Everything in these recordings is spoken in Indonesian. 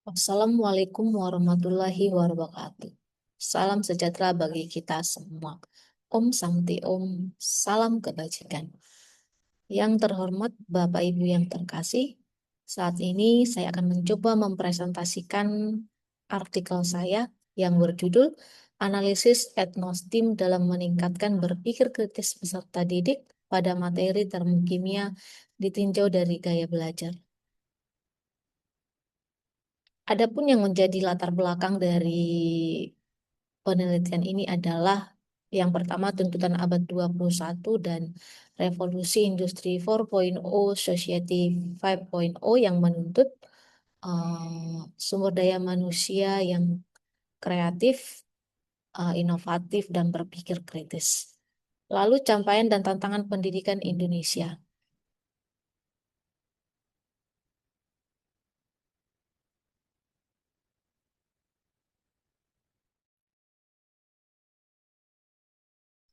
Assalamualaikum warahmatullahi wabarakatuh. Salam sejahtera bagi kita semua. Om Santi Om, salam kebajikan. Yang terhormat Bapak Ibu yang terkasih, saat ini saya akan mencoba mempresentasikan artikel saya yang berjudul Analisis Etnostim dalam Meningkatkan Berpikir Kritis Peserta Didik pada Materi Termokimia ditinjau dari Gaya Belajar. Adapun yang menjadi latar belakang dari penelitian ini adalah yang pertama tuntutan abad 21 dan revolusi industri 4.0 society 5.0 yang menuntut sumber daya manusia yang kreatif, inovatif dan berpikir kritis. Lalu capaian dan tantangan pendidikan Indonesia.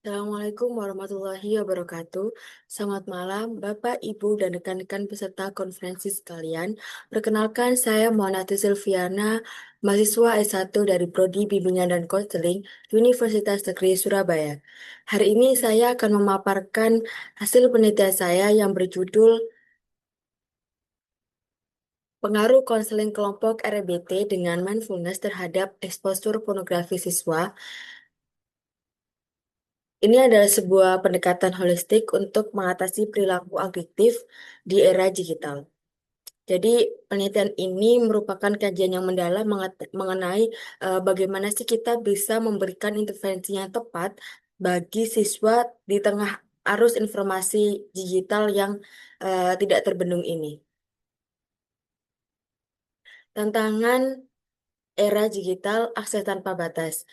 Assalamualaikum warahmatullahi wabarakatuh. Selamat malam, Bapak, Ibu, dan rekan-rekan peserta konferensi sekalian. Perkenalkan, saya Muannati Silviana, mahasiswa S1 dari Prodi Bimbingan dan Konseling Universitas Negeri Surabaya. Hari ini saya akan memaparkan hasil penelitian saya yang berjudul Pengaruh Konseling Kelompok RBT dengan Mindfulness terhadap Exposure Pornografi Siswa. Ini adalah sebuah pendekatan holistik untuk mengatasi perilaku adiktif di era digital. Jadi, penelitian ini merupakan kajian yang mendalam mengenai bagaimana sih kita bisa memberikan intervensi yang tepat bagi siswa di tengah arus informasi digital yang tidak terbendung ini. Tantangan era digital, akses tanpa batas.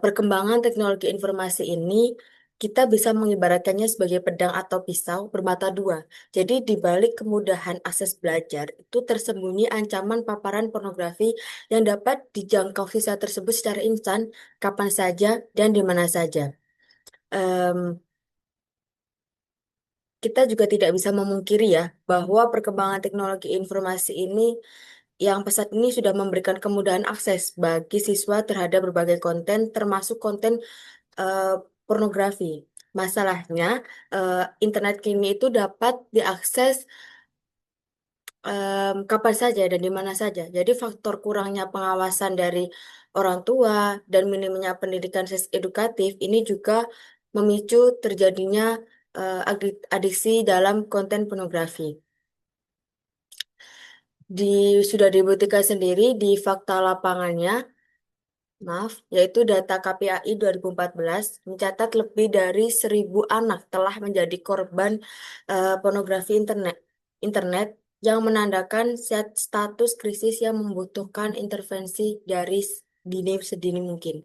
Perkembangan teknologi informasi ini kita bisa mengibaratkannya sebagai pedang atau pisau bermata dua. Jadi di balik kemudahan akses belajar itu tersembunyi ancaman paparan pornografi yang dapat dijangkau siswa tersebut secara instan, kapan saja dan di mana saja. Em, kita juga tidak bisa memungkiri ya bahwa perkembangan teknologi informasi ini yang pesat ini sudah memberikan kemudahan akses bagi siswa terhadap berbagai konten, termasuk konten eh, pornografi. Masalahnya, internet kini itu dapat diakses kapan saja dan di mana saja. Jadi faktor kurangnya pengawasan dari orang tua dan minimnya pendidikan edukatif ini juga memicu terjadinya adiksi dalam konten pornografi. Sudah dibuktikan sendiri di fakta lapangannya, maaf, yaitu data KPAI 2014 mencatat lebih dari 1.000 anak telah menjadi korban pornografi internet yang menandakan status krisis yang membutuhkan intervensi dari dini sedini mungkin.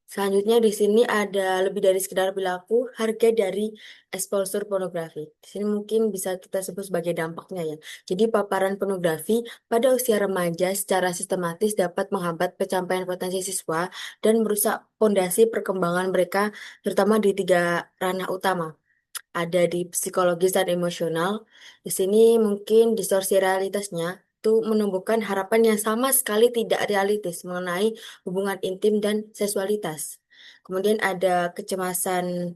Selanjutnya di sini ada lebih dari sekedar perilaku, harga dari exposure pornografi. Di sini mungkin bisa kita sebut sebagai dampaknya ya. Jadi paparan pornografi pada usia remaja secara sistematis dapat menghambat pencapaian potensi siswa dan merusak fondasi perkembangan mereka, terutama di tiga ranah utama. Ada di psikologis dan emosional. Di sini mungkin distorsi realitasnya itu menumbuhkan harapan yang sama sekali tidak realistis mengenai hubungan intim dan seksualitas. Kemudian ada kecemasan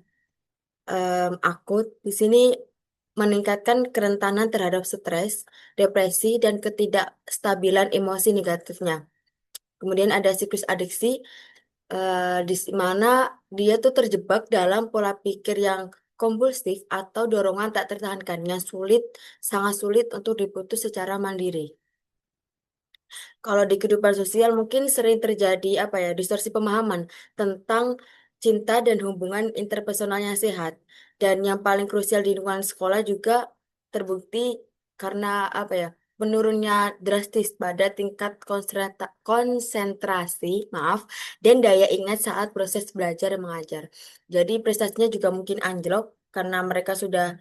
akut. Di sini meningkatkan kerentanan terhadap stres, depresi, dan ketidakstabilan emosi negatifnya. Kemudian ada siklus adiksi, di mana dia tuh terjebak dalam pola pikir yang kompulsif atau dorongan tak tertahankan yang sangat sulit untuk diputus secara mandiri. Kalau di kehidupan sosial mungkin sering terjadi apa ya, distorsi pemahaman tentang cinta dan hubungan interpersonal yang sehat. Dan yang paling krusial di lingkungan sekolah juga terbukti karena apa ya, menurunnya drastis pada tingkat konsentrasi, maaf, dan daya ingat saat proses belajar dan mengajar. Jadi prestasinya juga mungkin anjlok karena mereka sudah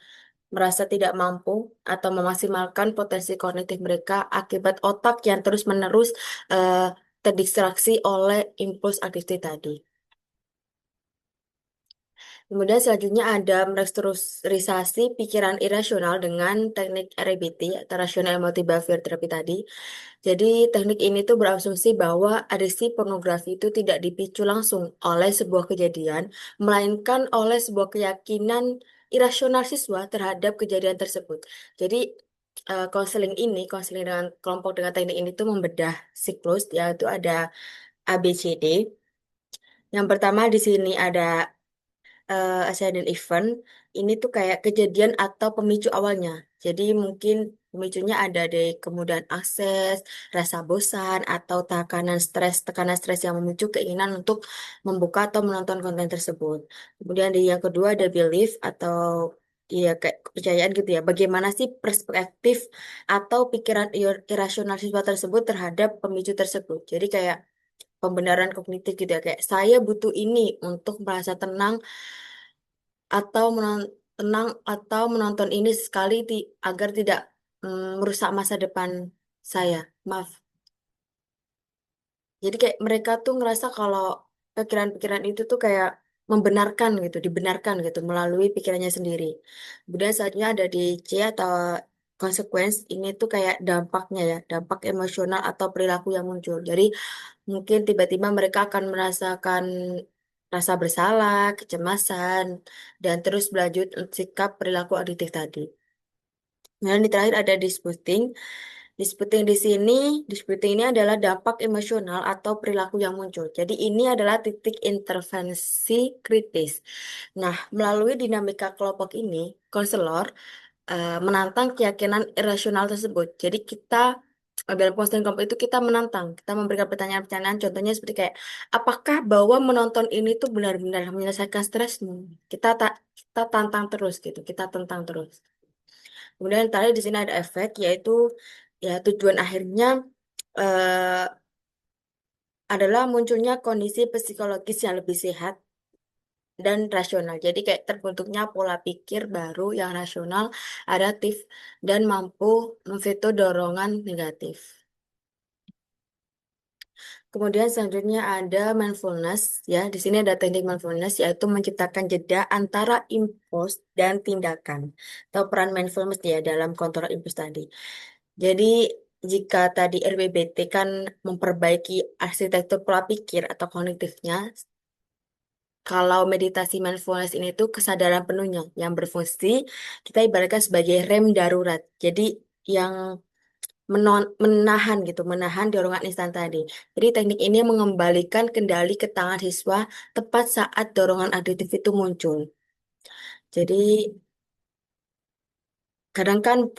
merasa tidak mampu atau memaksimalkan potensi kognitif mereka akibat otak yang terus-menerus eh, terdistraksi oleh impuls adiktif tadi. Kemudian selanjutnya ada merestrukturisasi pikiran irasional dengan teknik REBT atau Rational Emotive Behavior Therapy tadi. Jadi teknik ini tuh berasumsi bahwa adiksi pornografi itu tidak dipicu langsung oleh sebuah kejadian, melainkan oleh sebuah keyakinan irasional siswa terhadap kejadian tersebut. Jadi konseling dengan kelompok dengan teknik ini tuh membedah siklus, yaitu ada ABCD. Yang pertama di sini ada accident event. Ini tuh kayak kejadian atau pemicu awalnya. Jadi mungkin pemicunya ada dari kemudahan akses, rasa bosan, atau tekanan stres yang memicu keinginan untuk membuka atau menonton konten tersebut. Kemudian di yang kedua ada belief atau iya kayak kepercayaan gitu ya. Bagaimana sih perspektif atau pikiran irasional siswa tersebut terhadap pemicu tersebut. Jadi kayak pembenaran kognitif gitu ya. Kayak saya butuh ini untuk merasa tenang atau tenang atau menonton ini sekali agar tidak merusak masa depan saya. Maaf. Jadi kayak mereka tuh ngerasa kalau pikiran-pikiran itu tuh kayak membenarkan gitu, dibenarkan gitu melalui pikirannya sendiri. Kemudian selanjutnya ada di C atau consequence ini tuh kayak dampaknya ya, dampak emosional atau perilaku yang muncul. Jadi mungkin tiba-tiba mereka akan merasakan rasa bersalah, kecemasan, dan terus berlanjut sikap perilaku adiktif tadi. Kemudian di terakhir ada disputing. Disputing ini adalah dampak emosional atau perilaku yang muncul. Jadi ini adalah titik intervensi kritis. Nah, melalui dinamika kelompok ini, konselor menantang keyakinan irasional tersebut. Jadi kita dalam konseling kelompok itu kita menantang, kita memberikan pertanyaan-pertanyaan, contohnya seperti kayak, apakah bahwa menonton ini tuh benar-benar menyelesaikan stresmu? Kita tantang terus gitu, kita tentang terus. Kemudian yang terakhir di sini ada efek, yaitu ya tujuan akhirnya eh, adalah munculnya kondisi psikologis yang lebih sehat dan rasional. Jadi kayak terbentuknya pola pikir baru yang rasional, adaptif, dan mampu memveto dorongan negatif. Kemudian selanjutnya ada mindfulness, ya. Di sini ada teknik mindfulness, yaitu menciptakan jeda antara impuls dan tindakan. Atau peran mindfulness ya dalam kontrol impuls tadi. Jadi jika tadi RBBT kan memperbaiki arsitektur pola pikir atau kognitifnya, kalau meditasi mindfulness ini tuh kesadaran penuhnya yang berfungsi, kita ibaratkan sebagai rem darurat. Jadi yang menahan gitu, menahan dorongan instan tadi. Jadi teknik ini mengembalikan kendali ke tangan siswa tepat saat dorongan adiktif itu muncul. Jadi kadang kan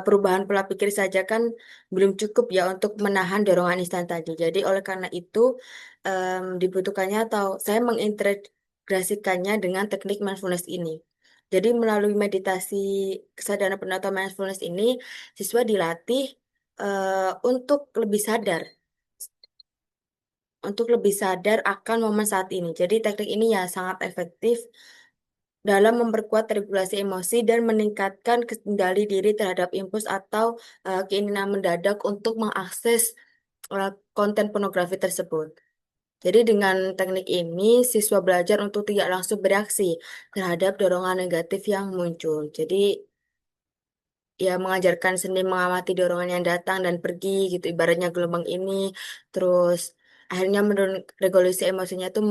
perubahan pola pikir saja kan belum cukup ya untuk menahan dorongan instan tadi. Jadi oleh karena itu dibutuhkannya atau saya mengintegrasikannya dengan teknik mindfulness ini. Jadi melalui meditasi kesadaran penuh atau mindfulness ini, siswa dilatih untuk lebih sadar akan momen saat ini. Jadi teknik ini ya sangat efektif dalam memperkuat regulasi emosi dan meningkatkan kendali diri terhadap impuls atau keinginan mendadak untuk mengakses konten pornografi tersebut. Jadi dengan teknik ini, siswa belajar untuk tidak langsung bereaksi terhadap dorongan negatif yang muncul. Jadi ya mengajarkan seni mengamati dorongan yang datang dan pergi gitu, ibaratnya gelombang ini, terus akhirnya menurun regulasi emosinya itu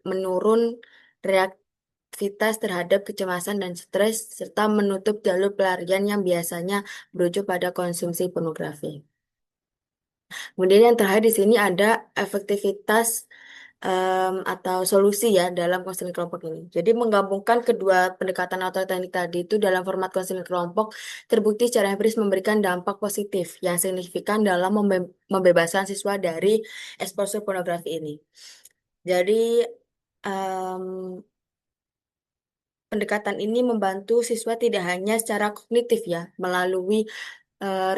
menurun reaktivitas terhadap kecemasan dan stres, serta menutup jalur pelarian yang biasanya berujung pada konsumsi pornografi. Kemudian yang terakhir di sini ada efektivitas atau solusi ya dalam konseling kelompok ini. Jadi menggabungkan kedua pendekatan atau teknik tadi itu dalam format konseling kelompok terbukti secara empiris memberikan dampak positif yang signifikan dalam membebaskan siswa dari eksposur pornografi ini. Jadi em, pendekatan ini membantu siswa tidak hanya secara kognitif ya melalui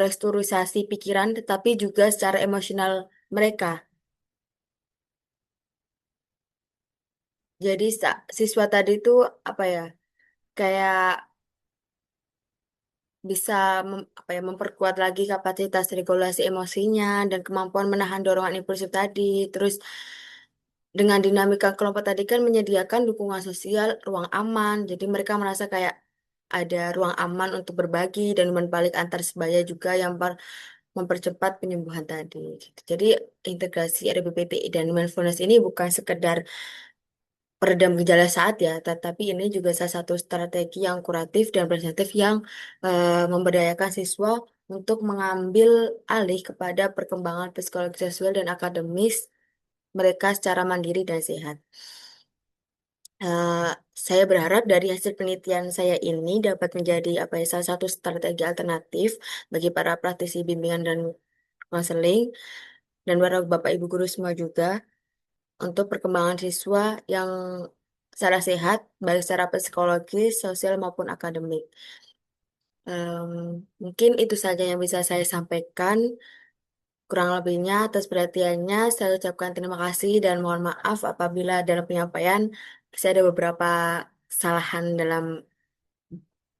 restrukturisasi pikiran, tetapi juga secara emosional mereka. Jadi siswa tadi itu apa ya, kayak bisa memperkuat lagi kapasitas regulasi emosinya dan kemampuan menahan dorongan impulsif tadi. Terus dengan dinamika kelompok tadi kan menyediakan dukungan sosial, ruang aman. Jadi mereka merasa kayak ada ruang aman untuk berbagi dan umpan balik antar sebaya juga yang mempercepat penyembuhan tadi, gitu. Jadi integrasi RBPTI dan mindfulness ini bukan sekedar peredam gejala saat ya, tetapi ini juga salah satu strategi yang kuratif dan preventif yang memberdayakan siswa untuk mengambil alih kepada perkembangan psikologi sosial dan akademis mereka secara mandiri dan sehat. Eh, saya berharap dari hasil penelitian saya ini dapat menjadi apa ya, salah satu strategi alternatif bagi para praktisi bimbingan dan konseling dan para bapak ibu guru semua juga untuk perkembangan siswa yang secara sehat, baik secara psikologis, sosial maupun akademik. Em, Mungkin itu saja yang bisa saya sampaikan. Kurang lebihnya atas perhatiannya, saya ucapkan terima kasih dan mohon maaf apabila dalam penyampaian saya ada beberapa kesalahan dalam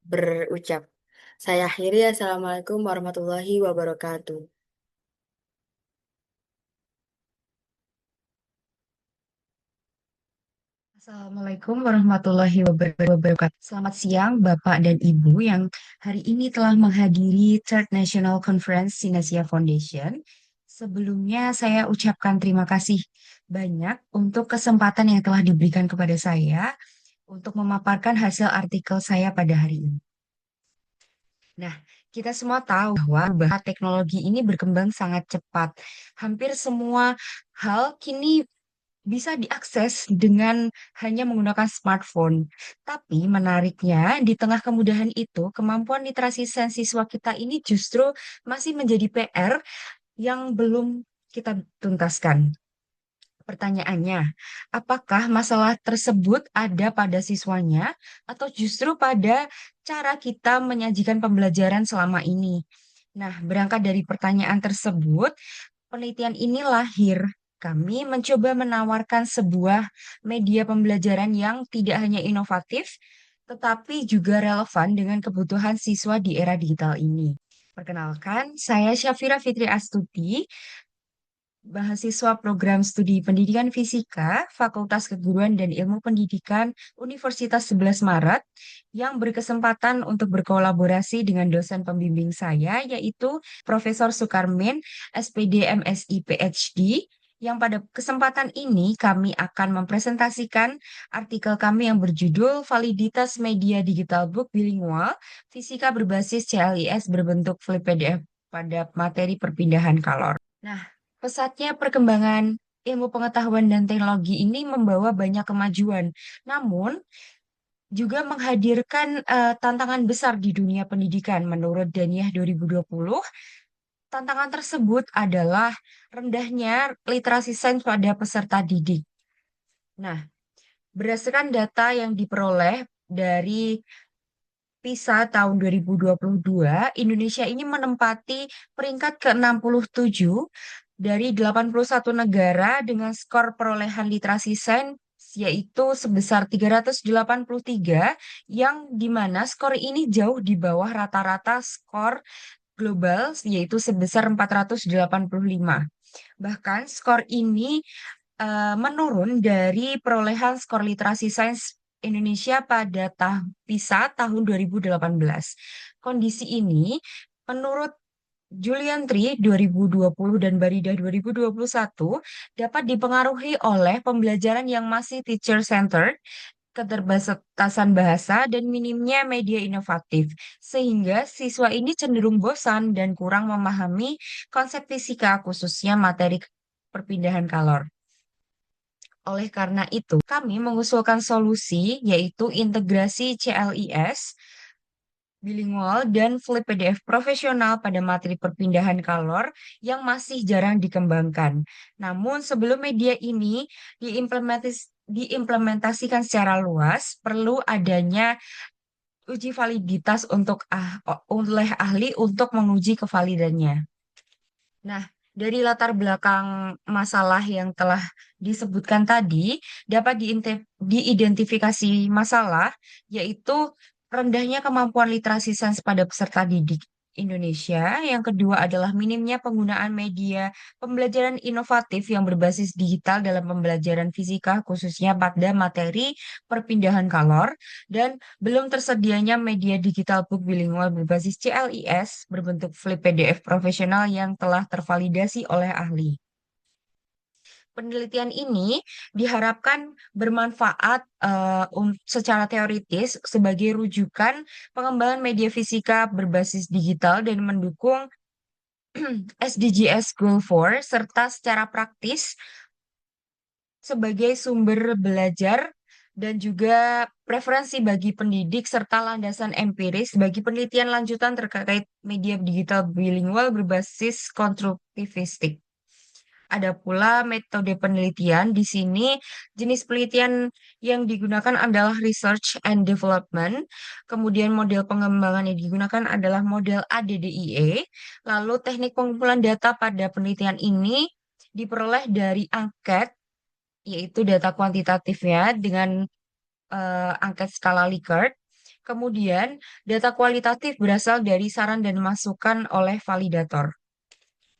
berucap. Saya akhiri, Assalamualaikum warahmatullahi wabarakatuh. Assalamualaikum warahmatullahi wabarakatuh. Selamat siang, Bapak dan Ibu yang hari ini telah menghadiri Third National Conference Sinasia Foundation. Sebelumnya, saya ucapkan terima kasih banyak untuk kesempatan yang telah diberikan kepada saya untuk memaparkan hasil artikel saya pada hari ini. Nah, kita semua tahu bahwa teknologi ini berkembang sangat cepat. Hampir semua hal kini bisa diakses dengan hanya menggunakan smartphone. Tapi menariknya, di tengah kemudahan itu, kemampuan literasi sains siswa kita ini justru masih menjadi PR yang belum kita tuntaskan. Pertanyaannya, apakah masalah tersebut ada pada siswanya atau justru pada cara kita menyajikan pembelajaran selama ini? Nah, berangkat dari pertanyaan tersebut, penelitian ini lahir. Kami mencoba menawarkan sebuah media pembelajaran yang tidak hanya inovatif, tetapi juga relevan dengan kebutuhan siswa di era digital ini. Perkenalkan, saya Syafira Fitri Astuti, mahasiswa program studi Pendidikan Fisika, Fakultas Keguruan dan Ilmu Pendidikan Universitas 11 Maret, yang berkesempatan untuk berkolaborasi dengan dosen pembimbing saya, yaitu Profesor Sukarmin, SPD MSI PhD, yang pada kesempatan ini kami akan mempresentasikan artikel kami yang berjudul Validitas Media Digital Book Bilingual, Fisika berbasis CLIS berbentuk flip PDF pada materi perpindahan kalor. Nah, pesatnya perkembangan ilmu pengetahuan dan teknologi ini membawa banyak kemajuan, namun juga menghadirkan tantangan besar di dunia pendidikan. Menurut Daniah 2020, tantangan tersebut adalah rendahnya literasi sains pada peserta didik. Nah, berdasarkan data yang diperoleh dari PISA tahun 2022, Indonesia ini menempati peringkat ke-67 dari 81 negara dengan skor perolehan literasi sains yaitu sebesar 383 yang dimana skor ini jauh di bawah rata-rata skor global yaitu sebesar 485. Bahkan skor ini menurun dari perolehan skor literasi sains Indonesia pada PISA tahun 2018. Kondisi ini menurut Julian Tree 2020 dan Barida 2021 dapat dipengaruhi oleh pembelajaran yang masih teacher-centered, keterbatasan bahasa, dan minimnya media inovatif, sehingga siswa ini cenderung bosan dan kurang memahami konsep fisika, khususnya materi perpindahan kalor. Oleh karena itu, kami mengusulkan solusi yaitu integrasi CLIS bilingual dan flip PDF profesional pada materi perpindahan kalor yang masih jarang dikembangkan. Namun sebelum media ini diimplementasikan secara luas, perlu adanya uji validitas oleh ahli untuk menguji kevalidannya. Nah, dari latar belakang masalah yang telah disebutkan tadi, dapat diidentifikasi masalah, yaitu rendahnya kemampuan literasi sains pada peserta didik. Indonesia. Yang kedua adalah minimnya penggunaan media pembelajaran inovatif yang berbasis digital dalam pembelajaran fisika, khususnya pada materi perpindahan kalor, dan belum tersedianya media digital book bilingual berbasis CLIS berbentuk flip PDF profesional yang telah tervalidasi oleh ahli. Penelitian ini diharapkan bermanfaat secara teoritis sebagai rujukan pengembangan media fisika berbasis digital dan mendukung SDGs Goal 4 serta secara praktis sebagai sumber belajar dan juga preferensi bagi pendidik serta landasan empiris bagi penelitian lanjutan terkait media digital bilingual berbasis konstruktivistik. Ada pula metode penelitian. Di sini jenis penelitian yang digunakan adalah research and development. Kemudian model pengembangan yang digunakan adalah model ADDIE. Lalu teknik pengumpulan data pada penelitian ini diperoleh dari angket, yaitu data kuantitatifnya dengan angket skala Likert. Kemudian data kualitatif berasal dari saran dan masukan oleh validator.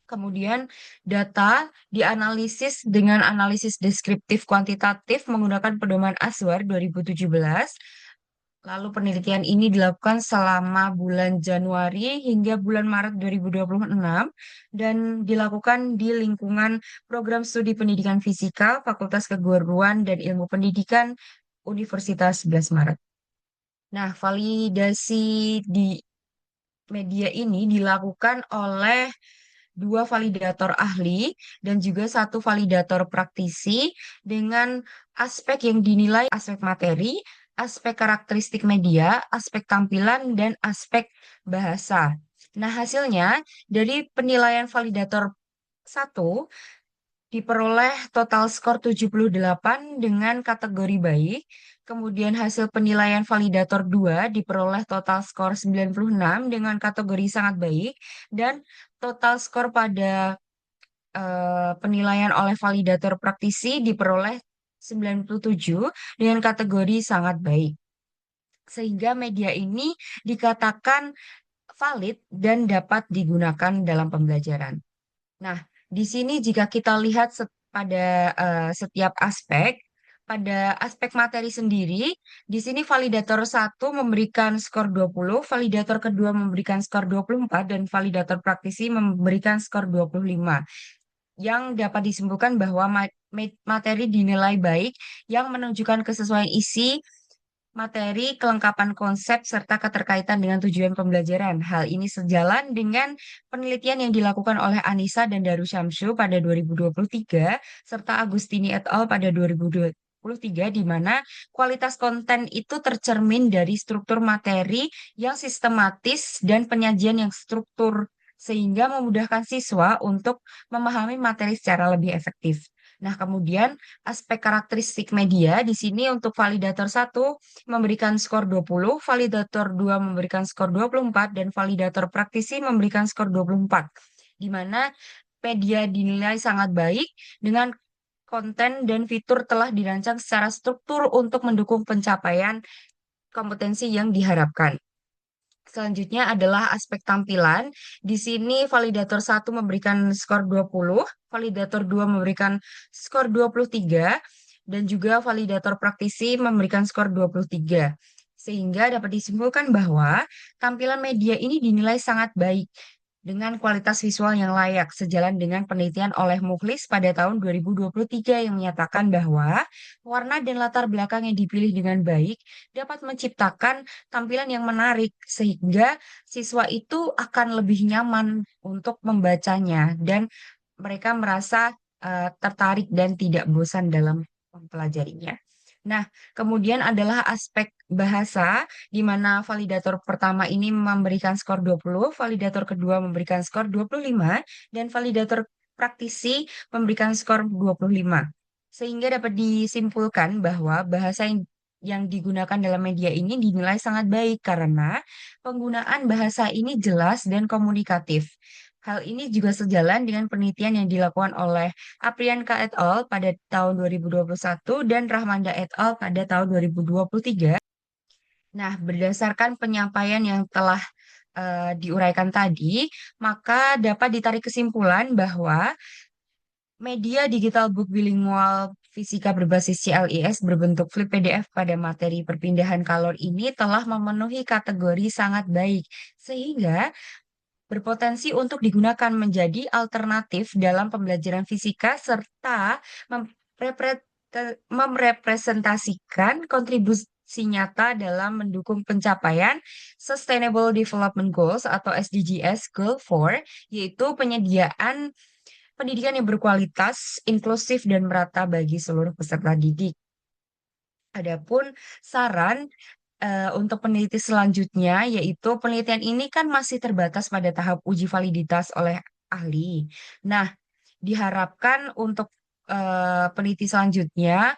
Kemudian data dianalisis dengan analisis deskriptif kuantitatif menggunakan pedoman Aswar 2017. Lalu penelitian ini dilakukan selama bulan Januari hingga bulan Maret 2026 dan dilakukan di lingkungan program studi pendidikan fisika Fakultas Keguruan dan Ilmu Pendidikan Universitas 11 Maret. Nah, validasi di media ini dilakukan oleh 2 validator ahli dan juga 1 validator praktisi dengan aspek yang dinilai aspek materi, aspek karakteristik media, aspek tampilan, dan aspek bahasa. Nah, hasilnya dari penilaian validator 1 diperoleh total skor 78 dengan kategori baik. Kemudian hasil penilaian validator 2 diperoleh total skor 96 dengan kategori sangat baik. Dan total skor pada penilaian oleh validator praktisi diperoleh 97 dengan kategori sangat baik. Sehingga media ini dikatakan valid dan dapat digunakan dalam pembelajaran. Nah, di sini jika kita lihat pada setiap aspek, pada aspek materi sendiri, di sini validator 1 memberikan skor 20, validator kedua memberikan skor 24, dan validator praktisi memberikan skor 25. Yang dapat disimpulkan bahwa materi dinilai baik yang menunjukkan kesesuaian isi materi, kelengkapan konsep, serta keterkaitan dengan tujuan pembelajaran. Hal ini sejalan dengan penelitian yang dilakukan oleh Anissa dan Darusyamsu pada 2023, serta Agustini et al. Pada 2023, di mana kualitas konten itu tercermin dari struktur materi yang sistematis dan penyajian yang struktur, sehingga memudahkan siswa untuk memahami materi secara lebih efektif. Nah, kemudian aspek karakteristik media di sini untuk validator 1 memberikan skor 20, validator 2 memberikan skor 24, dan validator praktisi memberikan skor 24. Di mana media dinilai sangat baik dengan konten dan fitur telah dirancang secara struktur untuk mendukung pencapaian kompetensi yang diharapkan. Selanjutnya adalah aspek tampilan. Di sini validator 1 memberikan skor 20, validator 2 memberikan skor 23, dan juga validator praktisi memberikan skor 23. Sehingga dapat disimpulkan bahwa tampilan media ini dinilai sangat baik dengan kualitas visual yang layak, sejalan dengan penelitian oleh Mukhlis pada tahun 2023 yang menyatakan bahwa warna dan latar belakang yang dipilih dengan baik dapat menciptakan tampilan yang menarik, sehingga siswa itu akan lebih nyaman untuk membacanya dan mereka merasa tertarik dan tidak bosan dalam mempelajarinya. Nah, kemudian adalah aspek bahasa, di mana validator pertama ini memberikan skor 20, validator kedua memberikan skor 25, dan validator praktisi memberikan skor 25. Sehingga dapat disimpulkan bahwa bahasa yang digunakan dalam media ini dinilai sangat baik karena penggunaan bahasa ini jelas dan komunikatif. Hal ini juga sejalan dengan penelitian yang dilakukan oleh Apriyanka et al. Pada tahun 2021 dan Rahmanda et al. Pada tahun 2023. Nah, berdasarkan penyampaian yang telah diuraikan tadi, maka dapat ditarik kesimpulan bahwa media digital book bilingual fisika berbasis CLIS berbentuk flip PDF pada materi perpindahan kalor ini telah memenuhi kategori sangat baik, sehingga berpotensi untuk digunakan menjadi alternatif dalam pembelajaran fisika serta memrepre- merepresentasikan kontribusi nyata dalam mendukung pencapaian Sustainable Development Goals atau SDGs Goal 4, yaitu penyediaan pendidikan yang berkualitas, inklusif, dan merata bagi seluruh peserta didik. Adapun saran untuk peneliti selanjutnya, yaitu penelitian ini kan masih terbatas pada tahap uji validitas oleh ahli. Nah, diharapkan untuk peneliti selanjutnya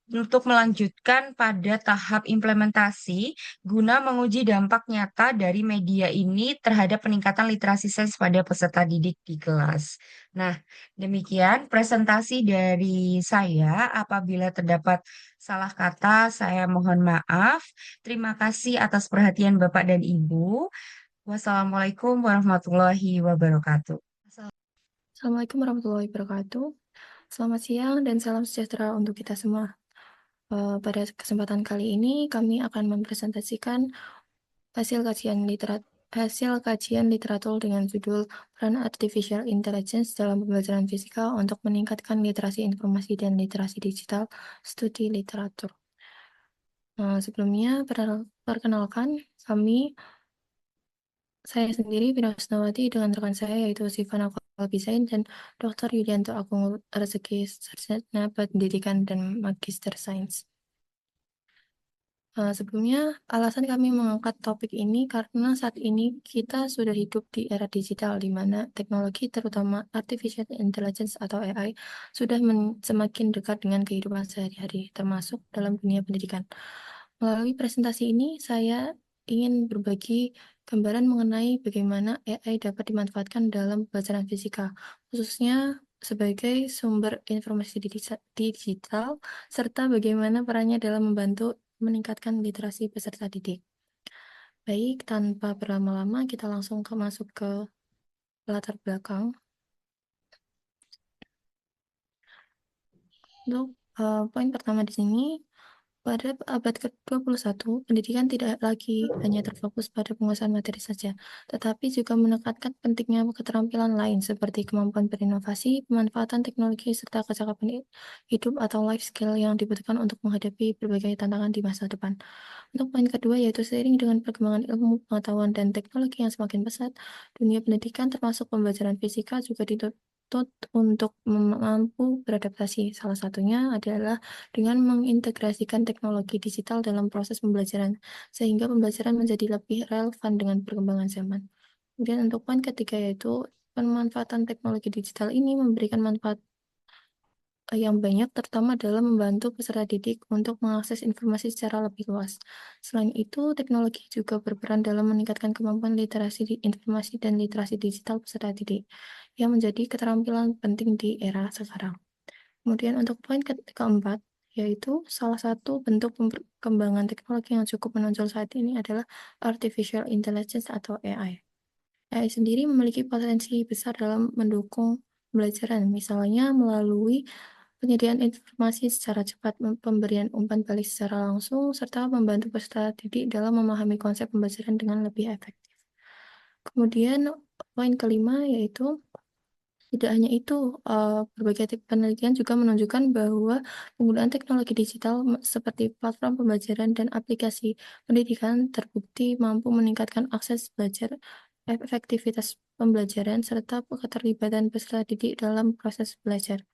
untuk melanjutkan pada tahap implementasi guna menguji dampak nyata dari media ini terhadap peningkatan literasi sains pada peserta didik di kelas. Nah, demikian presentasi dari saya. Apabila terdapat salah kata, saya mohon maaf. Terima kasih atas perhatian Bapak dan Ibu. Wassalamualaikum warahmatullahi wabarakatuh. Assalamualaikum warahmatullahi wabarakatuh. Selamat siang dan salam sejahtera untuk kita semua. Pada kesempatan kali ini kami akan mempresentasikan hasil kajian literatur dengan judul Peran Artificial Intelligence dalam Pembelajaran Fisika untuk Meningkatkan Literasi Informasi dan Literasi Digital Studi Literatur. Sebelumnya perkenalkan saya sendiri Vina Husnawati dengan rekan saya yaitu Sifana Kolbisain dan Dr. Yulianto Agung Rezeki Sarjana Pendidikan dan Magister Sains. Sebelumnya, alasan kami mengangkat topik ini karena saat ini kita sudah hidup di era digital di mana teknologi terutama Artificial Intelligence atau AI sudah semakin dekat dengan kehidupan sehari-hari, termasuk dalam dunia pendidikan. Melalui presentasi ini, saya ingin berbagi gambaran mengenai bagaimana AI dapat dimanfaatkan dalam pelajaran fisika, khususnya sebagai sumber informasi digital, serta bagaimana perannya dalam membantu meningkatkan literasi peserta didik. Baik, tanpa berlama-lama, kita langsung masuk ke latar belakang. Untuk poin pertama di sini, pada abad ke-21, pendidikan tidak lagi hanya terfokus pada penguasaan materi saja, tetapi juga menekankan pentingnya keterampilan lain seperti kemampuan berinovasi, pemanfaatan teknologi, serta kecakapan hidup atau life skill yang dibutuhkan untuk menghadapi berbagai tantangan di masa depan. Untuk poin kedua, yaitu seiring dengan perkembangan ilmu, pengetahuan, dan teknologi yang semakin pesat, dunia pendidikan termasuk pembelajaran fisika juga dituntut untuk mampu beradaptasi. Salah satunya adalah dengan mengintegrasikan teknologi digital dalam proses pembelajaran, sehingga pembelajaran menjadi lebih relevan dengan perkembangan zaman. Kemudian untuk poin ketiga yaitu pemanfaatan teknologi digital ini memberikan manfaat yang banyak, terutama dalam membantu peserta didik untuk mengakses informasi secara lebih luas. Selain itu, teknologi juga berperan dalam meningkatkan kemampuan literasi informasi dan literasi digital peserta didik, yang menjadi keterampilan penting di era sekarang. Kemudian untuk poin keempat, yaitu salah satu bentuk perkembangan teknologi yang cukup menonjol saat ini adalah Artificial Intelligence atau AI. AI sendiri memiliki potensi besar dalam mendukung pembelajaran, misalnya melalui penyediaan informasi secara cepat, pemberian umpan balik secara langsung, serta membantu peserta didik dalam memahami konsep pembelajaran dengan lebih efektif. Kemudian poin kelima yaitu tidak hanya itu, berbagai penelitian juga menunjukkan bahwa penggunaan teknologi digital seperti platform pembelajaran dan aplikasi pendidikan terbukti mampu meningkatkan akses belajar, efektivitas pembelajaran, serta keterlibatan peserta didik dalam proses belajar.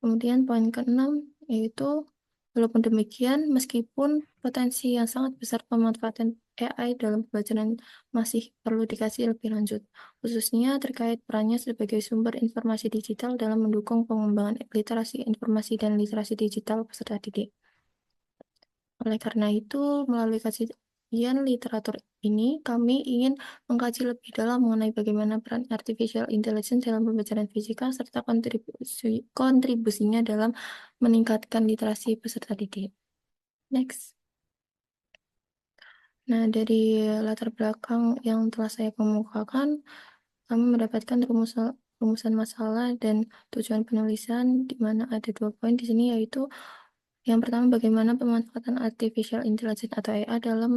Kemudian poin keenam yaitu walaupun demikian, meskipun potensi yang sangat besar pemanfaatan AI dalam pembelajaran masih perlu dikaji lebih lanjut, khususnya terkait perannya sebagai sumber informasi digital dalam mendukung pengembangan literasi informasi dan literasi digital peserta didik. Oleh karena itu, melalui kajian literatur ini, kami ingin mengkaji lebih dalam mengenai bagaimana peran artificial intelligence dalam pembelajaran fisika serta kontribusinya dalam meningkatkan literasi peserta didik. Next. Nah, dari latar belakang yang telah saya kemukakan, kami mendapatkan rumusan masalah dan tujuan penulisan, di mana ada 2 poin di sini, yaitu yang pertama, bagaimana pemanfaatan artificial intelligence atau AI dalam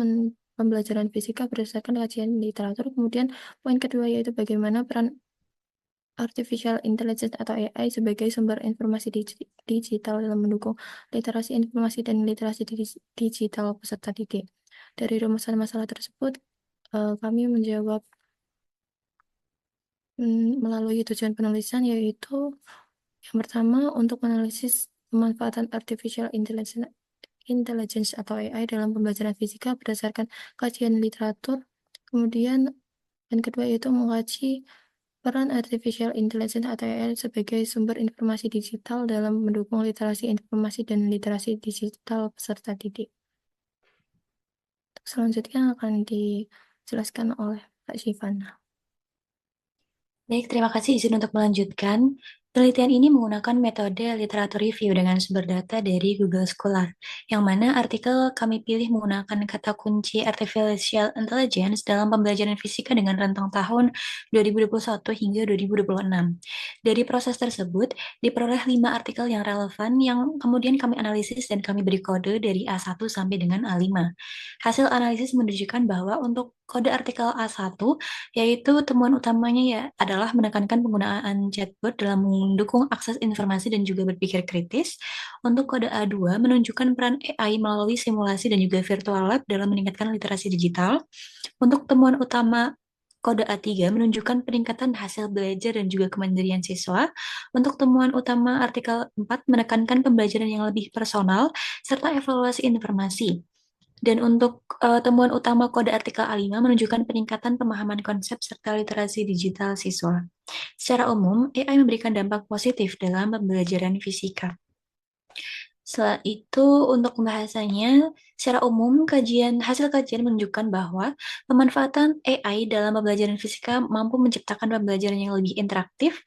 pembelajaran fisika berdasarkan kajian literatur. Kemudian poin kedua yaitu bagaimana peran artificial intelligence atau AI sebagai sumber informasi digital dalam mendukung literasi informasi dan literasi digital peserta didik. Dari rumusan masalah tersebut, kami menjawab melalui tujuan penulisan, yaitu yang pertama untuk menganalisis pemanfaatan artificial intelligence atau AI dalam pembelajaran fisika berdasarkan kajian literatur. Kemudian yang kedua yaitu mengkaji peran artificial intelligence atau AI sebagai sumber informasi digital dalam mendukung literasi informasi dan literasi digital peserta didik. Selanjutnya akan dijelaskan oleh Kak Shivana. Baik, terima kasih izin untuk melanjutkan. Penelitian ini menggunakan metode literatur review dengan sumber data dari Google Scholar, yang mana artikel kami pilih menggunakan kata kunci artificial intelligence dalam pembelajaran fisika dengan rentang tahun 2021 hingga 2026. Dari proses tersebut, diperoleh 5 artikel yang relevan yang kemudian kami analisis dan kami beri kode dari A1 sampai dengan A5. Hasil analisis menunjukkan bahwa untuk kode artikel A1, yaitu temuan utamanya ya adalah menekankan penggunaan chatbot dalam mendukung akses informasi dan juga berpikir kritis. Untuk kode A2 menunjukkan peran AI melalui simulasi dan juga virtual lab dalam meningkatkan literasi digital. Untuk temuan utama kode A3 menunjukkan peningkatan hasil belajar dan juga kemandirian siswa. Untuk temuan utama artikel 4 menekankan pembelajaran yang lebih personal serta evaluasi informasi. Dan untuk temuan utama kode artikel A5 menunjukkan peningkatan pemahaman konsep serta literasi digital siswa. Secara umum, AI memberikan dampak positif dalam pembelajaran fisika. Setelah itu, untuk pembahasannya, secara umum, hasil kajian menunjukkan bahwa pemanfaatan AI dalam pembelajaran fisika mampu menciptakan pembelajaran yang lebih interaktif,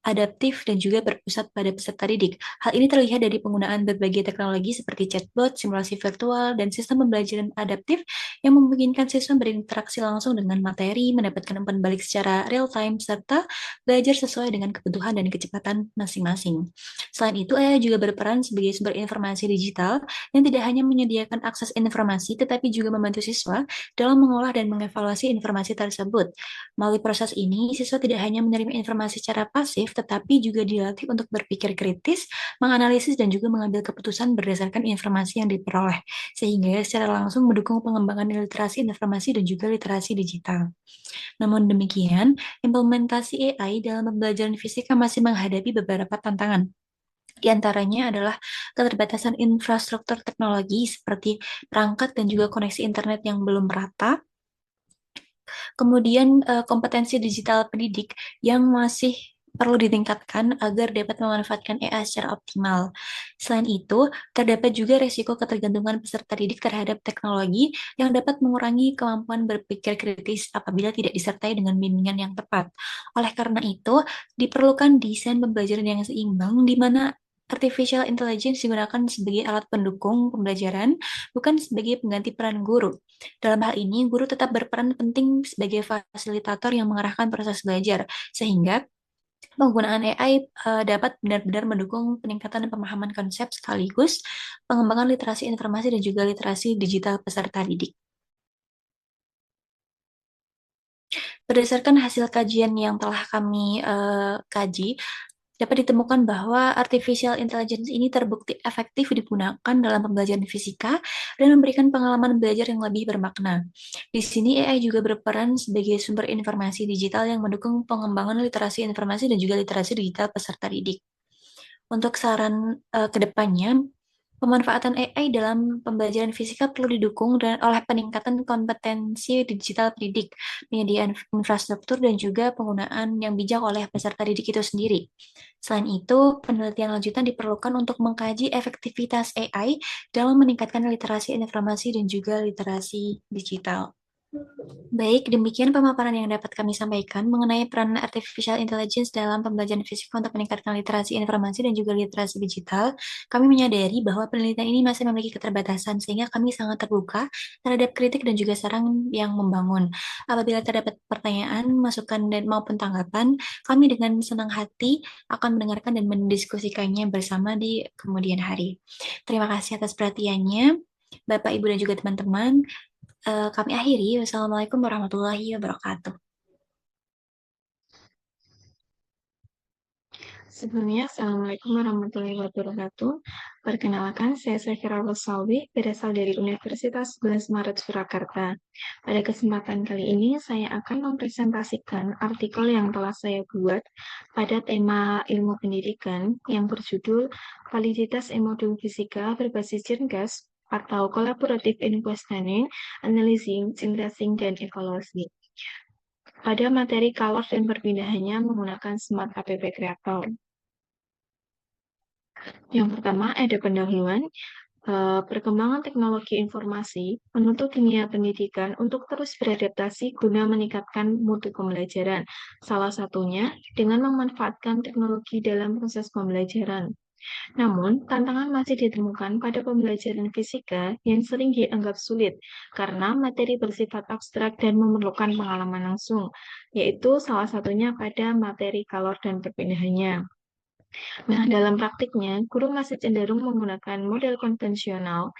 adaptif, dan juga berpusat pada peserta didik. Hal ini terlihat dari penggunaan berbagai teknologi seperti chatbot, simulasi virtual, dan sistem pembelajaran adaptif yang memungkinkan siswa berinteraksi langsung dengan materi, mendapatkan umpan balik secara real-time, serta belajar sesuai dengan kebutuhan dan kecepatan masing-masing. Selain itu, AI juga berperan sebagai sumber informasi digital yang tidak hanya menyediakan akses informasi, tetapi juga membantu siswa dalam mengolah dan mengevaluasi informasi tersebut. Melalui proses ini, siswa tidak hanya menerima informasi secara pasif, tetapi juga dilatih untuk berpikir kritis, menganalisis, dan juga mengambil keputusan berdasarkan informasi yang diperoleh, sehingga secara langsung mendukung pengembangan literasi informasi dan juga literasi digital. Namun demikian, implementasi AI dalam pembelajaran fisika masih menghadapi beberapa tantangan. Di antaranya adalah keterbatasan infrastruktur teknologi seperti perangkat dan juga koneksi internet yang belum merata, kemudian kompetensi digital pendidik yang masih perlu ditingkatkan agar dapat memanfaatkan AI secara optimal. Selain itu, terdapat juga resiko ketergantungan peserta didik terhadap teknologi yang dapat mengurangi kemampuan berpikir kritis apabila tidak disertai dengan bimbingan yang tepat. Oleh karena itu, diperlukan desain pembelajaran yang seimbang di mana artificial intelligence digunakan sebagai alat pendukung pembelajaran, bukan sebagai pengganti peran guru. Dalam hal ini, guru tetap berperan penting sebagai fasilitator yang mengarahkan proses belajar, sehingga penggunaan AI dapat benar-benar mendukung peningkatan pemahaman konsep sekaligus pengembangan literasi informasi dan juga literasi digital peserta didik. Berdasarkan hasil kajian yang telah kami kaji, dapat ditemukan bahwa artificial intelligence ini terbukti efektif digunakan dalam pembelajaran fisika dan memberikan pengalaman belajar yang lebih bermakna. Di sini AI juga berperan sebagai sumber informasi digital yang mendukung pengembangan literasi informasi dan juga literasi digital peserta didik. Untuk saran ke depannya, pemanfaatan AI dalam pembelajaran fisika perlu didukung oleh peningkatan kompetensi digital pendidik, penyediaan infrastruktur, dan juga penggunaan yang bijak oleh peserta didik itu sendiri. Selain itu, penelitian lanjutan diperlukan untuk mengkaji efektivitas AI dalam meningkatkan literasi informasi dan juga literasi digital. Baik, demikian pemaparan yang dapat kami sampaikan mengenai peran artificial intelligence dalam pembelajaran fisika untuk meningkatkan literasi informasi dan juga literasi digital. Kami menyadari bahwa penelitian ini masih memiliki keterbatasan, sehingga kami sangat terbuka terhadap kritik dan juga saran yang membangun. Apabila terdapat pertanyaan, masukan, dan maupun tanggapan, kami dengan senang hati akan mendengarkan dan mendiskusikannya bersama di kemudian hari. Terima kasih atas perhatiannya, Bapak, Ibu, dan juga teman-teman. Kami akhiri. Wassalamualaikum warahmatullahi wabarakatuh. Sebelumnya, Assalamualaikum warahmatullahi wabarakatuh. Perkenalkan, saya Syakira Rosalwi, berasal dari Universitas 11 Maret Surakarta. Pada kesempatan kali ini, saya akan mempresentasikan artikel yang telah saya buat pada tema ilmu pendidikan yang berjudul Validitas e-modul Fisika berbasis Cerdas atau Collaborative in Questioning, Analyzing, Synthesizing, dan Evaluasi. Pada materi color dan perpindahannya menggunakan Smart App Creator. Yang pertama ada pendahuluan, perkembangan teknologi informasi menuntut dunia pendidikan untuk terus beradaptasi guna meningkatkan mutu pembelajaran. Salah satunya dengan memanfaatkan teknologi dalam proses pembelajaran. Namun, tantangan masih ditemukan pada pembelajaran fisika yang sering dianggap sulit karena materi bersifat abstrak dan memerlukan pengalaman langsung, yaitu salah satunya pada materi kalor dan perpindahannya. Nah, dalam praktiknya, guru masih cenderung menggunakan model konvensional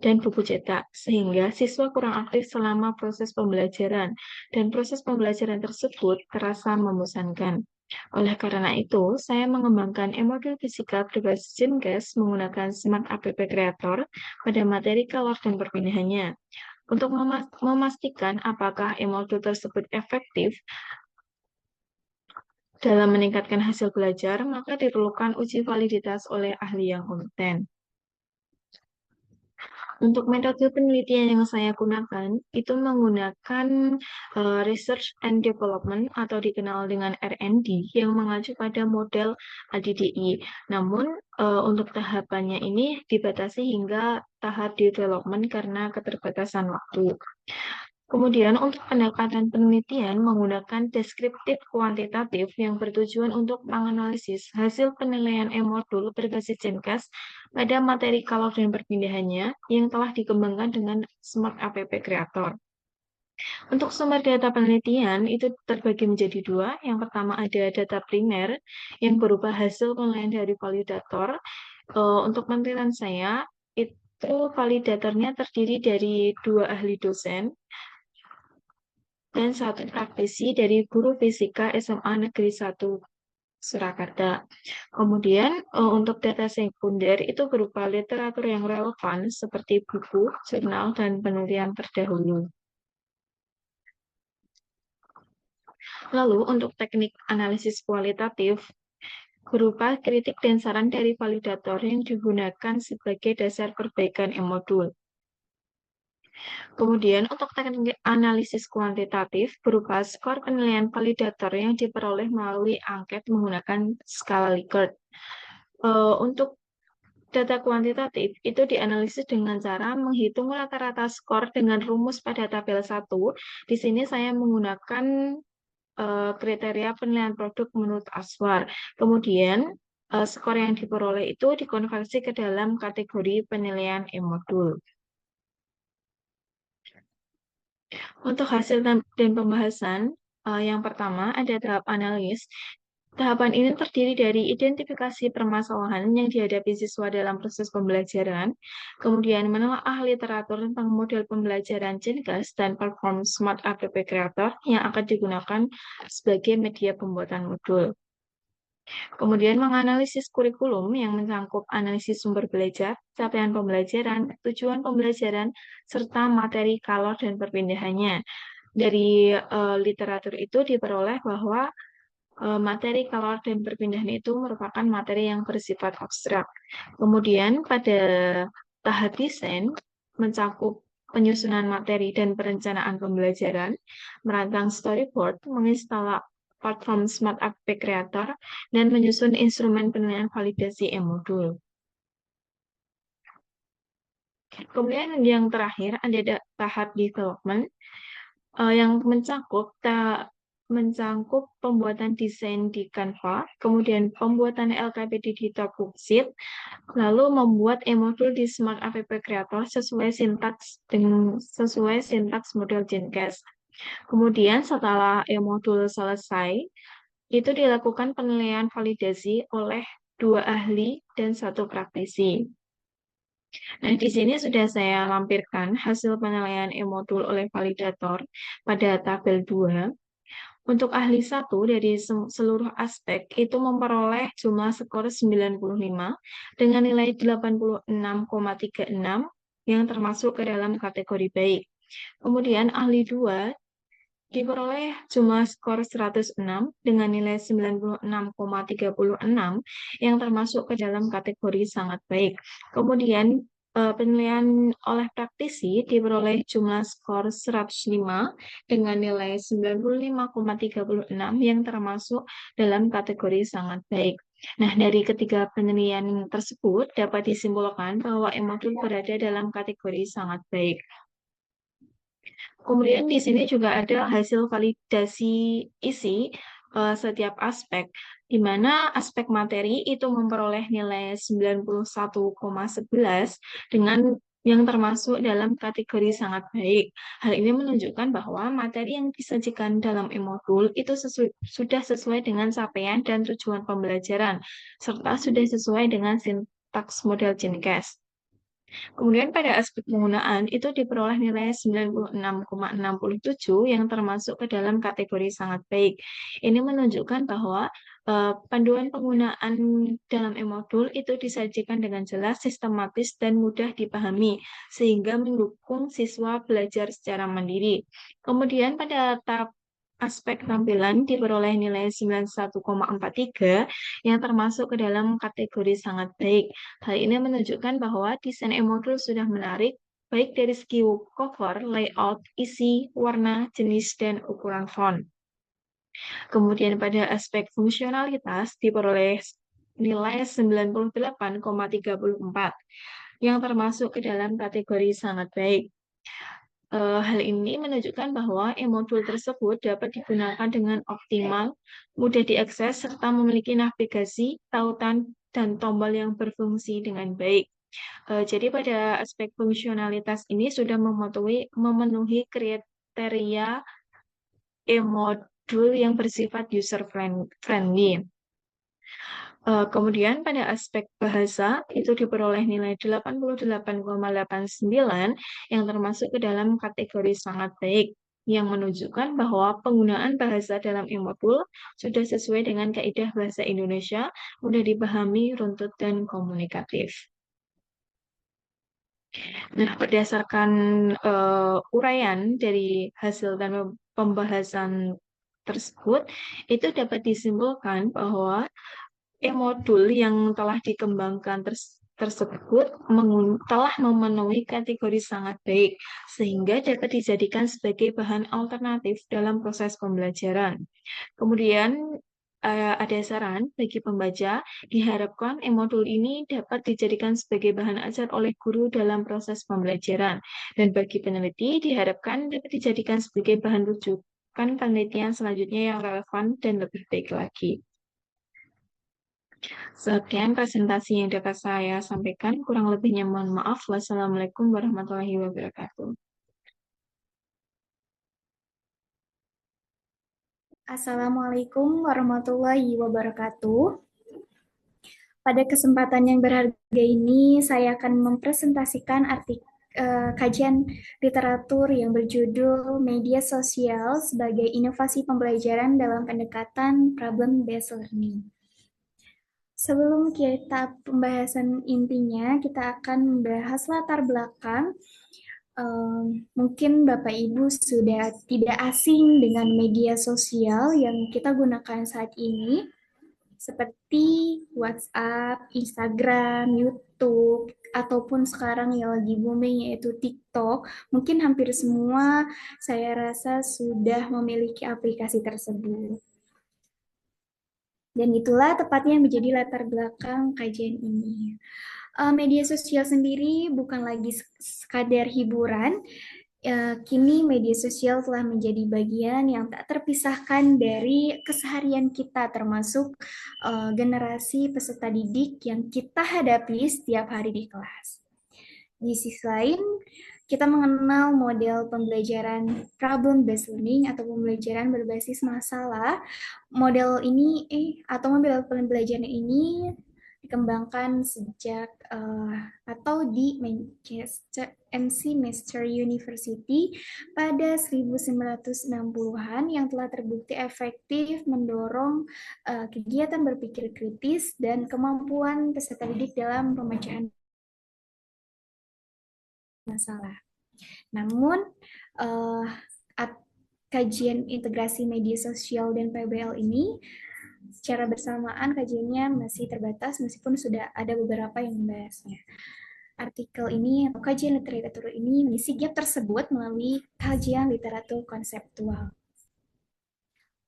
dan buku cetak, sehingga siswa kurang aktif selama proses pembelajaran, dan proses pembelajaran tersebut terasa membosankan. Oleh karena itu, saya mengembangkan e-modul fisika berbasis Gymcast menggunakan Smart App Creator pada materi kalor dan perpindahannya. Untuk memastikan apakah e-modul tersebut efektif dalam meningkatkan hasil belajar, maka diperlukan uji validitas oleh ahli yang kompeten. Untuk metode penelitian yang saya gunakan, itu menggunakan Research and Development atau dikenal dengan R&D yang mengacu pada model ADDI. Namun, untuk tahapannya ini dibatasi hingga tahap development karena keterbatasan waktu. Kemudian untuk pendekatan penelitian menggunakan deskriptif kuantitatif yang bertujuan untuk menganalisis hasil penilaian e-modul berbasis Gymcast pada materi kalor dan perpindahannya yang telah dikembangkan dengan Smart App Creator. Untuk sumber data penelitian itu terbagi menjadi dua. Yang pertama ada data primer yang berupa hasil penilaian dari validator. Untuk penelitian saya itu validatornya terdiri dari 2 ahli dosen dan 1 praktisi dari guru fisika SMA Negeri 1 Surakarta. Kemudian untuk data sekunder itu berupa literatur yang relevan seperti buku, jurnal, dan penelitian terdahulu. Lalu untuk teknik analisis kualitatif berupa kritik dan saran dari validator yang digunakan sebagai dasar perbaikan e-modul. Kemudian untuk teknik analisis kuantitatif berupa skor penilaian validator yang diperoleh melalui angket menggunakan skala Likert. Untuk data kuantitatif itu dianalisis dengan cara menghitung rata-rata skor dengan rumus pada tabel 1. Di sini saya menggunakan kriteria penilaian produk menurut Aswar. Kemudian skor yang diperoleh itu dikonversi ke dalam kategori penilaian e-modul. Untuk hasil dan pembahasan, yang pertama ada tahap analis. Tahapan ini terdiri dari identifikasi permasalahan yang dihadapi siswa dalam proses pembelajaran, kemudian menelaah literatur tentang model pembelajaran Gymcast dan platform Smart App Creator yang akan digunakan sebagai media pembuatan modul. Kemudian menganalisis kurikulum yang mencakup analisis sumber belajar, capaian pembelajaran, tujuan pembelajaran, serta materi kalor dan perpindahannya. Dari literatur itu diperoleh bahwa materi kalor dan perpindahan itu merupakan materi yang bersifat abstrak. Kemudian pada tahap desain mencakup penyusunan materi dan perencanaan pembelajaran, merancang storyboard, menginstal platform Smart App Creator, dan menyusun instrumen penilaian validasi e-modul. Kemudian yang terakhir ada tahap development. yang mencangkup pembuatan desain di Canva, kemudian pembuatan LKPD di Talkbooksit, lalu membuat e-modul di Smart App Creator sesuai sintaks model Jenkins. Kemudian setelah e-modul selesai, itu dilakukan penilaian validasi oleh 2 ahli dan 1 praktisi. Nah, di sini sudah saya lampirkan hasil penilaian e-modul oleh validator pada tabel 2. Untuk ahli 1 dari seluruh aspek itu memperoleh jumlah skor 95 dengan nilai 86,36 yang termasuk ke dalam kategori baik. Kemudian ahli 2 diperoleh jumlah skor 106 dengan nilai 96,36 yang termasuk ke dalam kategori sangat baik. Kemudian penilaian oleh praktisi diperoleh jumlah skor 105 dengan nilai 95,36 yang termasuk dalam kategori sangat baik. Nah, dari ketiga penilaian tersebut dapat disimpulkan bahwa e-modul berada dalam kategori sangat baik. Kemudian di sini juga ada hasil validasi isi setiap aspek, di mana aspek materi itu memperoleh nilai 91,11 dengan yang termasuk dalam kategori sangat baik. Hal ini menunjukkan bahwa materi yang disajikan dalam e-modul itu sudah sesuai dengan capaian dan tujuan pembelajaran, serta sudah sesuai dengan sintaks model Jenkins. Kemudian pada aspek penggunaan itu diperoleh nilai 96,67 yang termasuk ke dalam kategori sangat baik. Ini menunjukkan bahwa panduan penggunaan dalam e-modul itu disajikan dengan jelas, sistematis, dan mudah dipahami, sehingga mendukung siswa belajar secara mandiri. Kemudian pada tahap aspek tampilan diperoleh nilai 91,43 yang termasuk ke dalam kategori sangat baik. Hal ini menunjukkan bahwa desain e-modul sudah menarik, baik dari segi cover, layout, isi, warna, jenis, dan ukuran font. Kemudian pada aspek fungsionalitas diperoleh nilai 98,34 yang termasuk ke dalam kategori sangat baik. Hal ini menunjukkan bahwa e-modul tersebut dapat digunakan dengan optimal, mudah diakses, serta memiliki navigasi, tautan, dan tombol yang berfungsi dengan baik. Jadi pada aspek fungsionalitas ini sudah memenuhi kriteria e-modul yang bersifat user-friendly. Kemudian pada aspek bahasa itu diperoleh nilai 88,89 yang termasuk ke dalam kategori sangat baik, yang menunjukkan bahwa penggunaan bahasa dalam e-modul sudah sesuai dengan kaidah bahasa Indonesia, mudah dipahami, runtut, dan komunikatif. Nah, berdasarkan uraian dari hasil dan pembahasan tersebut, itu dapat disimpulkan bahwa e-modul yang telah dikembangkan tersebut telah memenuhi kategori sangat baik, sehingga dapat dijadikan sebagai bahan alternatif dalam proses pembelajaran. Kemudian, ada saran bagi pembaca, diharapkan e-modul ini dapat dijadikan sebagai bahan ajar oleh guru dalam proses pembelajaran. Dan bagi peneliti, diharapkan dapat dijadikan sebagai bahan rujukan penelitian selanjutnya yang relevan dan lebih baik lagi. Sekian presentasi yang dapat saya sampaikan. Kurang lebihnya mohon maaf. Wassalamualaikum warahmatullahi wabarakatuh. Assalamualaikum warahmatullahi wabarakatuh. Pada kesempatan yang berharga ini, saya akan mempresentasikan kajian literatur yang berjudul Media Sosial sebagai Inovasi Pembelajaran dalam Pendekatan Problem-Based Learning. Sebelum kita pembahasan intinya, kita akan membahas latar belakang. Mungkin Bapak Ibu sudah tidak asing dengan media sosial yang kita gunakan saat ini, seperti WhatsApp, Instagram, YouTube, ataupun sekarang yang lagi booming yaitu TikTok. Mungkin hampir semua saya rasa sudah memiliki aplikasi tersebut. Dan itulah tepatnya yang menjadi latar belakang kajian ini. Media sosial sendiri bukan lagi sekadar hiburan, Kini media sosial telah menjadi bagian yang tak terpisahkan dari keseharian kita, termasuk generasi peserta didik yang kita hadapi setiap hari di kelas. Di sisi lain, kita mengenal model pembelajaran problem-based learning atau pembelajaran berbasis masalah. Model ini atau model pembelajaran ini dikembangkan sejak atau di Manchester University pada 1960-an yang telah terbukti efektif mendorong kegiatan berpikir kritis dan kemampuan peserta didik dalam pemecahan masalah. Namun, kajian integrasi media sosial dan PBL ini secara bersamaan kajiannya masih terbatas meskipun sudah ada beberapa yang membahasnya. Artikel ini atau kajian literatur ini mengisi gap tersebut melalui kajian literatur konseptual.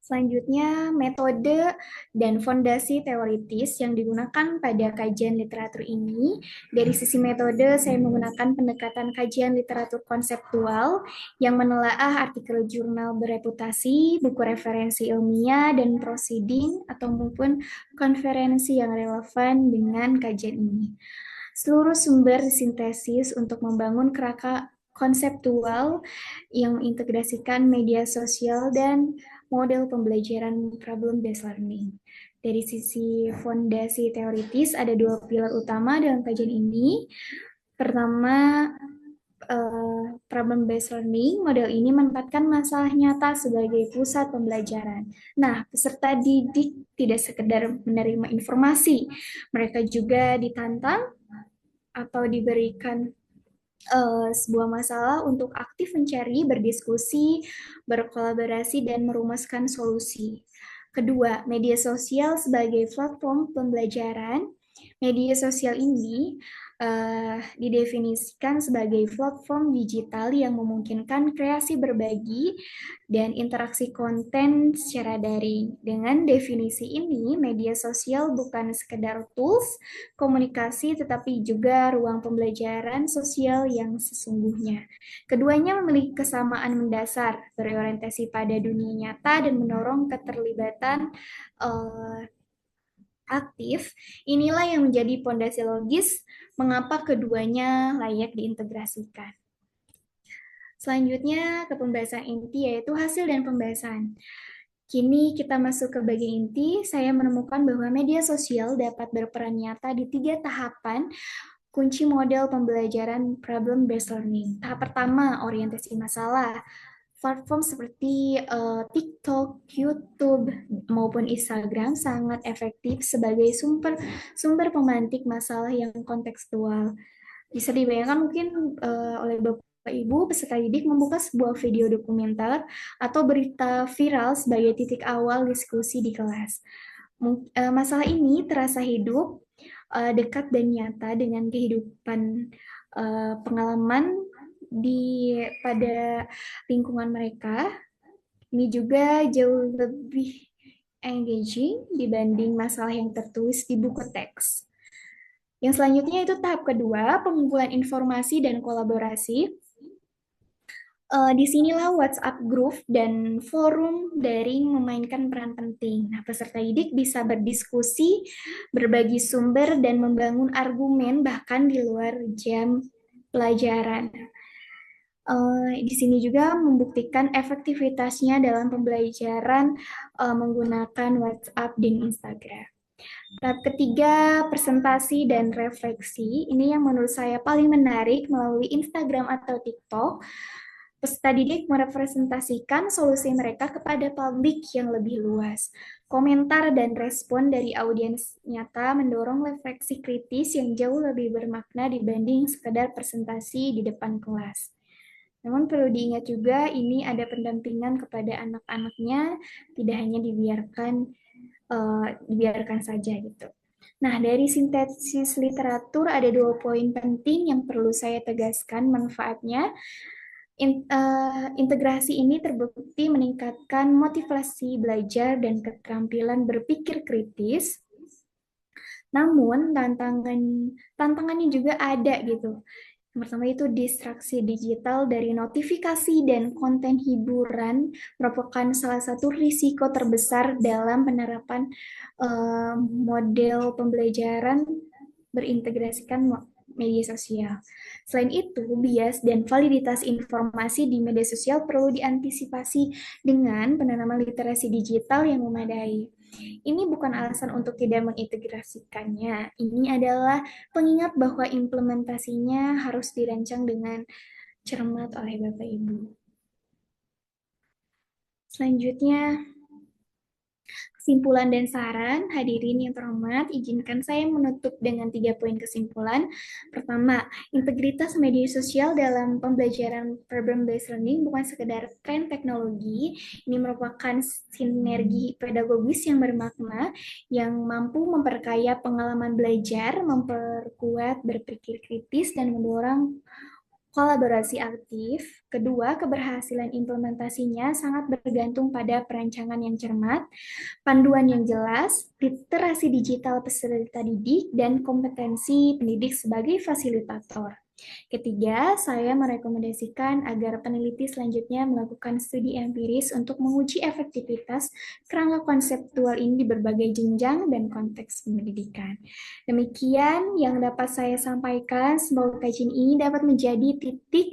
Selanjutnya, metode dan fondasi teoritis yang digunakan pada kajian literatur ini. Dari sisi metode, saya menggunakan pendekatan kajian literatur konseptual yang menelaah artikel jurnal bereputasi, buku referensi ilmiah, dan proceeding atau maupun konferensi yang relevan dengan kajian ini. Seluruh sumber disintesis untuk membangun kerangka konseptual yang mengintegrasikan media sosial dan model pembelajaran problem-based learning. Dari sisi fondasi teoritis, ada dua pilar utama dalam kajian ini. Pertama, problem-based learning. Model ini menempatkan masalah nyata sebagai pusat pembelajaran. Nah, peserta didik tidak sekedar menerima informasi, mereka juga ditantang atau diberikan sebuah masalah untuk aktif mencari, berdiskusi, berkolaborasi, dan merumuskan solusi. Kedua, media sosial sebagai platform pembelajaran. Media sosial ini didefinisikan sebagai platform digital yang memungkinkan kreasi berbagi dan interaksi konten secara daring. Dengan definisi ini, media sosial bukan sekedar tools komunikasi, tetapi juga ruang pembelajaran sosial yang sesungguhnya. Keduanya memiliki kesamaan mendasar, berorientasi pada dunia nyata dan mendorong keterlibatan aktif. Inilah yang menjadi pondasi logis mengapa keduanya layak diintegrasikan. Selanjutnya ke pembahasan inti, yaitu hasil dan pembahasan. Kini kita masuk ke bagian inti. Saya menemukan bahwa media sosial dapat berperan nyata di 3 tahapan kunci model pembelajaran problem-based learning. Tahap pertama, orientasi masalah. Platform seperti TikTok, YouTube, maupun Instagram sangat efektif sebagai sumber pemantik masalah yang kontekstual. Bisa dibayangkan mungkin oleh Bapak Ibu peserta didik membuka sebuah video dokumenter atau berita viral sebagai titik awal diskusi di kelas. Masalah ini terasa hidup, dekat dan nyata dengan kehidupan pengalaman pada lingkungan mereka. Ini juga jauh lebih engaging dibanding masalah yang tertulis di buku teks. Yang selanjutnya itu tahap kedua, pengumpulan informasi dan kolaborasi. Disinilah WhatsApp group dan forum daring memainkan peran penting. Nah, peserta didik bisa berdiskusi, berbagi sumber, dan membangun argumen bahkan di luar jam pelajaran. Di sini juga membuktikan efektivitasnya dalam pembelajaran menggunakan WhatsApp dan Instagram. Tahap ketiga, presentasi dan refleksi. Ini yang menurut saya paling menarik melalui Instagram atau TikTok. Peserta didik merepresentasikan solusi mereka kepada publik yang lebih luas. Komentar dan respon dari audiens nyata mendorong refleksi kritis yang jauh lebih bermakna dibanding sekedar presentasi di depan kelas. Namun perlu diingat juga ini ada pendampingan kepada anak-anaknya, tidak hanya dibiarkan saja gitu. Nah, dari sintesis literatur ada 2 poin penting yang perlu saya tegaskan manfaatnya. Integrasi ini terbukti meningkatkan motivasi belajar dan keterampilan berpikir kritis. Namun tantangannya juga ada gitu. Yang pertama itu distraksi digital dari notifikasi dan konten hiburan merupakan salah satu risiko terbesar dalam penerapan model pembelajaran berintegrasikan media sosial. Selain itu, bias dan validitas informasi di media sosial perlu diantisipasi dengan penanaman literasi digital yang memadai. Ini bukan alasan untuk tidak mengintegrasikannya. Ini adalah pengingat bahwa implementasinya harus dirancang dengan cermat oleh Bapak Ibu. Selanjutnya, kesimpulan dan saran, hadirin yang terhormat, izinkan saya menutup dengan 3 poin kesimpulan. Pertama, integritas media sosial dalam pembelajaran problem-based learning bukan sekedar tren teknologi, ini merupakan sinergi pedagogis yang bermakna, yang mampu memperkaya pengalaman belajar, memperkuat berpikir kritis, dan mendorong kolaborasi aktif. Kedua, keberhasilan implementasinya sangat bergantung pada perancangan yang cermat, panduan yang jelas, literasi digital peserta didik, dan kompetensi pendidik sebagai fasilitator. Ketiga, saya merekomendasikan agar peneliti selanjutnya melakukan studi empiris untuk menguji efektivitas kerangka konseptual ini di berbagai jenjang dan konteks pendidikan. Demikian yang dapat saya sampaikan. Semoga kajian ini dapat menjadi titik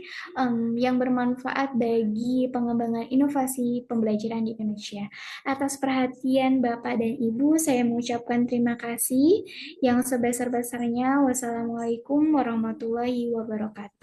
yang bermanfaat bagi pengembangan inovasi pembelajaran di Indonesia. Atas perhatian Bapak dan Ibu, saya mengucapkan terima kasih yang sebesar-besarnya. Wassalamualaikum warahmatullahi wabarakatuh.